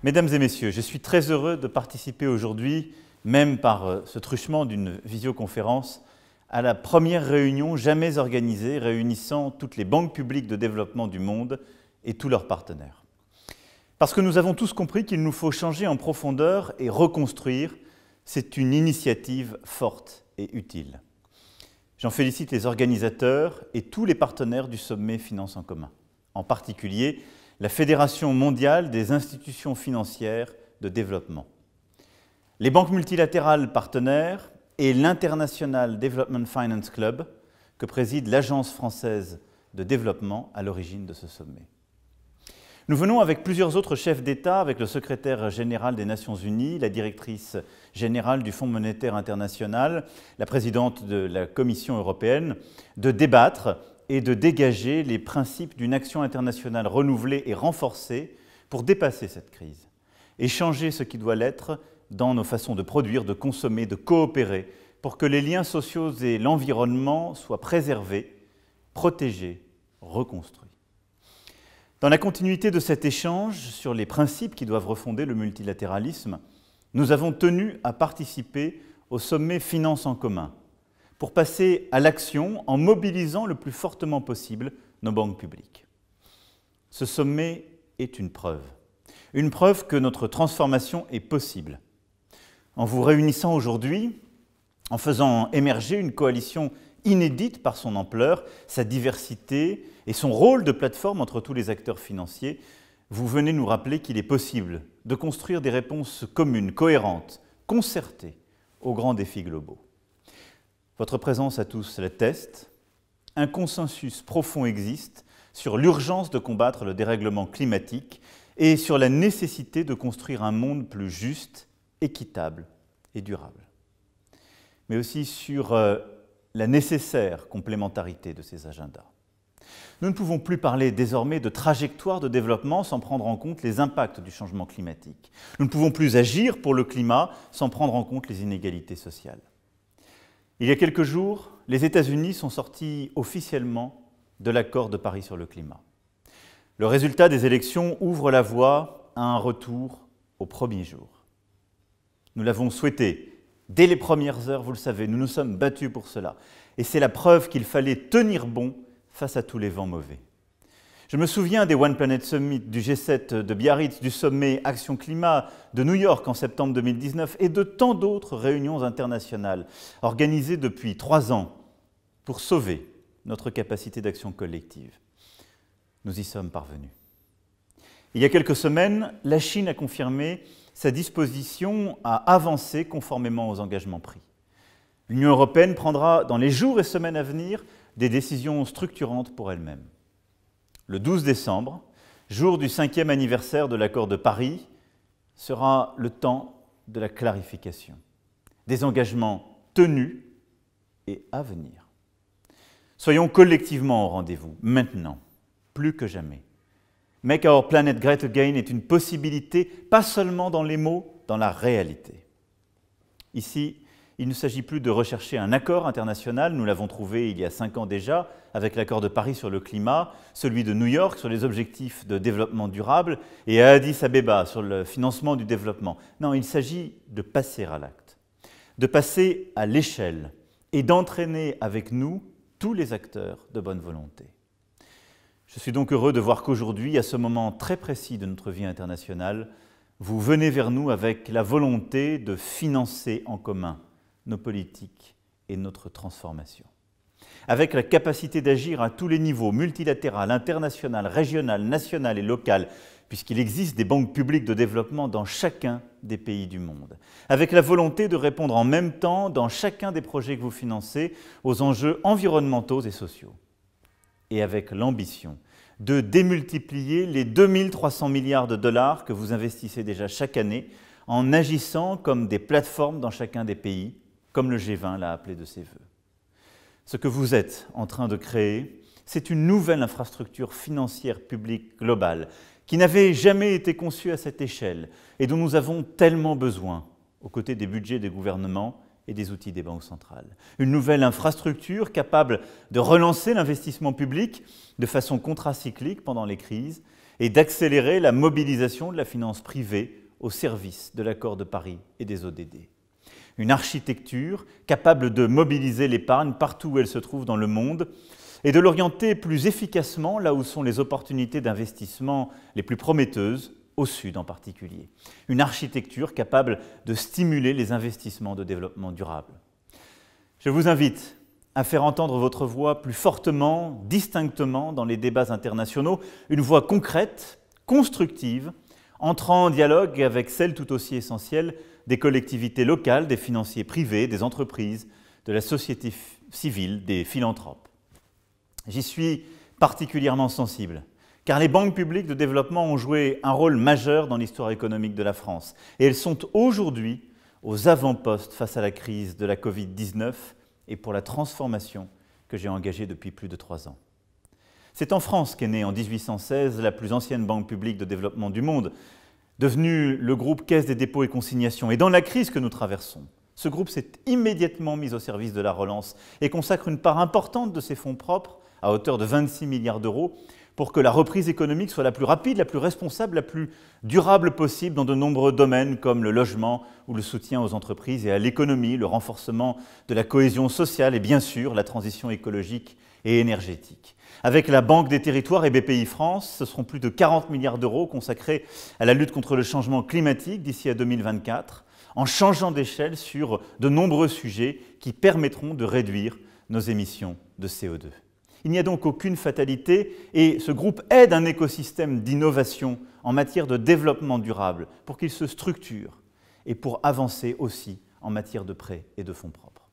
Mesdames et messieurs, je suis très heureux de participer aujourd'hui, même par ce truchement d'une visioconférence, à la première réunion jamais organisée réunissant toutes les banques publiques de développement du monde et tous leurs partenaires. Parce que nous avons tous compris qu'il nous faut changer en profondeur et reconstruire, c'est une initiative forte et utile. J'en félicite les organisateurs et tous les partenaires du sommet Finance en commun, en particulier la Fédération mondiale des institutions financières de développement, les banques multilatérales partenaires et l'International Development Finance Club que préside l'Agence française de développement à l'origine de ce sommet. Nous venons avec plusieurs autres chefs d'État, avec le secrétaire général des Nations Unies, la directrice générale du Fonds monétaire international, la présidente de la Commission européenne, de débattre et de dégager les principes d'une action internationale renouvelée et renforcée pour dépasser cette crise et changer ce qui doit l'être dans nos façons de produire, de consommer, de coopérer, pour que les liens sociaux et l'environnement soient préservés, protégés, reconstruits. Dans la continuité de cet échange sur les principes qui doivent refonder le multilatéralisme, nous avons tenu à participer au sommet Finance en commun pour passer à l'action en mobilisant le plus fortement possible nos banques publiques. Ce sommet est une preuve que notre transformation est possible. En vous réunissant aujourd'hui, en faisant émerger une coalition inédite par son ampleur, sa diversité et son rôle de plateforme entre tous les acteurs financiers, vous venez nous rappeler qu'il est possible de construire des réponses communes, cohérentes, concertées aux grands défis globaux. Votre présence à tous l'atteste. Un consensus profond existe sur l'urgence de combattre le dérèglement climatique et sur la nécessité de construire un monde plus juste, équitable et durable. Mais aussi sur la nécessaire complémentarité de ces agendas. Nous ne pouvons plus parler désormais de trajectoire de développement sans prendre en compte les impacts du changement climatique. Nous ne pouvons plus agir pour le climat sans prendre en compte les inégalités sociales. Il y a quelques jours, les États-Unis sont sortis officiellement de l'accord de Paris sur le climat. Le résultat des élections ouvre la voie à un retour au premier jour. Nous l'avons souhaité dès les premières heures, vous le savez, nous nous sommes battus pour cela. Et c'est la preuve qu'il fallait tenir bon face à tous les vents mauvais. Je me souviens des One Planet Summit, du G7 de Biarritz, du sommet Action Climat de New York en septembre 2019 et de tant d'autres réunions internationales organisées depuis 3 ans pour sauver notre capacité d'action collective. Nous y sommes parvenus. Il y a quelques semaines, la Chine a confirmé sa disposition à avancer conformément aux engagements pris. L'Union européenne prendra dans les jours et semaines à venir des décisions structurantes pour elle-même. Le 12 décembre, jour du 5e anniversaire de l'accord de Paris, sera le temps de la clarification, des engagements tenus et à venir. Soyons collectivement au rendez-vous, maintenant, plus que jamais. Make Our Planet Great Again est une possibilité, pas seulement dans les mots, dans la réalité. Ici, il ne s'agit plus de rechercher un accord international, nous l'avons trouvé il y a 5 ans déjà, avec l'accord de Paris sur le climat, celui de New York sur les objectifs de développement durable et à Addis Abeba sur le financement du développement. Non, il s'agit de passer à l'acte, de passer à l'échelle et d'entraîner avec nous tous les acteurs de bonne volonté. Je suis donc heureux de voir qu'aujourd'hui, à ce moment très précis de notre vie internationale, vous venez vers nous avec la volonté de financer en commun nos politiques et notre transformation. Avec la capacité d'agir à tous les niveaux, multilatéral, international, régional, national et local, puisqu'il existe des banques publiques de développement dans chacun des pays du monde. Avec la volonté de répondre en même temps, dans chacun des projets que vous financez, aux enjeux environnementaux et sociaux. Et avec l'ambition de démultiplier les 2300 milliards de dollars que vous investissez déjà chaque année en agissant comme des plateformes dans chacun des pays, comme le G20 l'a appelé de ses vœux. Ce que vous êtes en train de créer, c'est une nouvelle infrastructure financière publique globale qui n'avait jamais été conçue à cette échelle et dont nous avons tellement besoin aux côtés des budgets des gouvernements et des outils des banques centrales. Une nouvelle infrastructure capable de relancer l'investissement public de façon contracyclique pendant les crises et d'accélérer la mobilisation de la finance privée au service de l'accord de Paris et des ODD. Une architecture capable de mobiliser l'épargne partout où elle se trouve dans le monde et de l'orienter plus efficacement là où sont les opportunités d'investissement les plus prometteuses, au Sud en particulier. Une architecture capable de stimuler les investissements de développement durable. Je vous invite à faire entendre votre voix plus fortement, distinctement dans les débats internationaux, une voix concrète, constructive, entrant en dialogue avec celle tout aussi essentielle des collectivités locales, des financiers privés, des entreprises, de la société civile, des philanthropes. J'y suis particulièrement sensible, car les banques publiques de développement ont joué un rôle majeur dans l'histoire économique de la France, et elles sont aujourd'hui aux avant-postes face à la crise de la Covid-19 et pour la transformation que j'ai engagée depuis plus de 3 ans. C'est en France qu'est née en 1816 la plus ancienne banque publique de développement du monde, devenue le groupe Caisse des dépôts et consignations. Et dans la crise que nous traversons, ce groupe s'est immédiatement mis au service de la relance et consacre une part importante de ses fonds propres, à hauteur de 26 milliards d'euros, pour que la reprise économique soit la plus rapide, la plus responsable, la plus durable possible dans de nombreux domaines comme le logement ou le soutien aux entreprises et à l'économie, le renforcement de la cohésion sociale et bien sûr la transition écologique et énergétique. Avec la Banque des Territoires et BPI France, ce seront plus de 40 milliards d'euros consacrés à la lutte contre le changement climatique d'ici à 2024, en changeant d'échelle sur de nombreux sujets qui permettront de réduire nos émissions de CO2. Il n'y a donc aucune fatalité et ce groupe aide un écosystème d'innovation en matière de développement durable pour qu'il se structure et pour avancer aussi en matière de prêts et de fonds propres.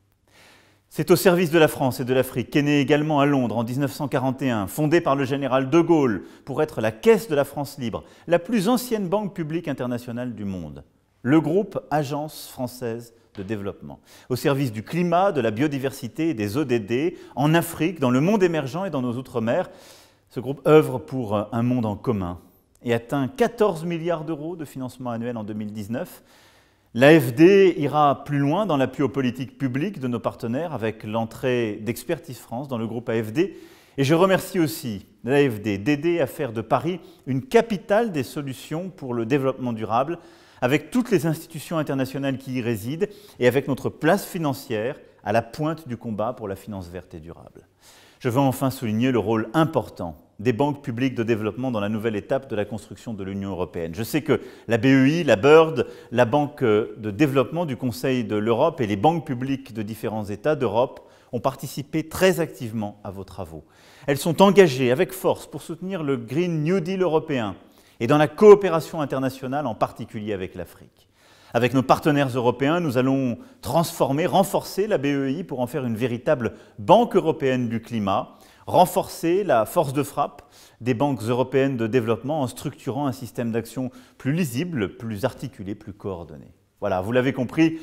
C'est au service de la France et de l'Afrique qu'est née également à Londres en 1941, fondée par le général de Gaulle pour être la Caisse de la France libre, la plus ancienne banque publique internationale du monde, le groupe Agence française de développement, au service du climat, de la biodiversité et des ODD, en Afrique, dans le monde émergent et dans nos outre-mer. Ce groupe œuvre pour un monde en commun et atteint 14 milliards d'euros de financement annuel en 2019. L'AFD ira plus loin dans l'appui aux politiques publiques de nos partenaires avec l'entrée d'Expertise France dans le groupe AFD. Et je remercie aussi l'AFD d'aider à faire de Paris une capitale des solutions pour le développement durable, avec toutes les institutions internationales qui y résident et avec notre place financière à la pointe du combat pour la finance verte et durable. Je veux enfin souligner le rôle important des banques publiques de développement dans la nouvelle étape de la construction de l'Union européenne. Je sais que la BEI, la BIRD, la Banque de développement du Conseil de l'Europe et les banques publiques de différents États d'Europe ont participé très activement à vos travaux. Elles sont engagées avec force pour soutenir le Green New Deal européen, et dans la coopération internationale, en particulier avec l'Afrique. Avec nos partenaires européens, nous allons transformer, renforcer la BEI pour en faire une véritable banque européenne du climat, renforcer la force de frappe des banques européennes de développement en structurant un système d'action plus lisible, plus articulé, plus coordonné. Voilà, vous l'avez compris,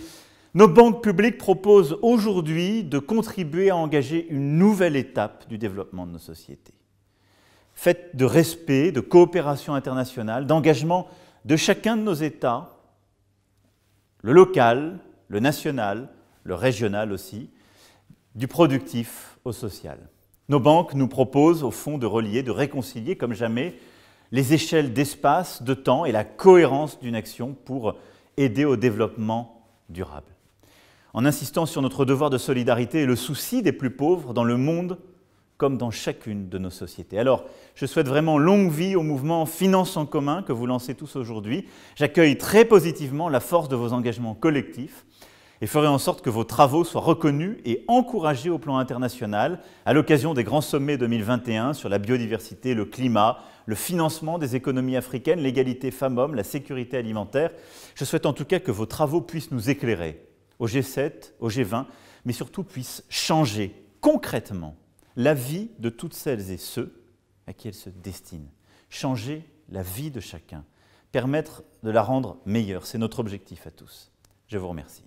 nos banques publiques proposent aujourd'hui de contribuer à engager une nouvelle étape du développement de nos sociétés, faite de respect, de coopération internationale, d'engagement de chacun de nos États, le local, le national, le régional aussi, du productif au social. Nos banques nous proposent au fond de relier, de réconcilier comme jamais les échelles d'espace, de temps et la cohérence d'une action pour aider au développement durable. En insistant sur notre devoir de solidarité et le souci des plus pauvres dans le monde comme dans chacune de nos sociétés. Alors, je souhaite vraiment longue vie au mouvement Finance en commun que vous lancez tous aujourd'hui. J'accueille très positivement la force de vos engagements collectifs et ferai en sorte que vos travaux soient reconnus et encouragés au plan international à l'occasion des grands sommets 2021 sur la biodiversité, le climat, le financement des économies africaines, l'égalité femmes-hommes, la sécurité alimentaire. Je souhaite en tout cas que vos travaux puissent nous éclairer au G7, au G20, mais surtout puissent changer concrètement la vie de toutes celles et ceux à qui elles se destinent. Changer la vie de chacun, permettre de la rendre meilleure. C'est notre objectif à tous. Je vous remercie.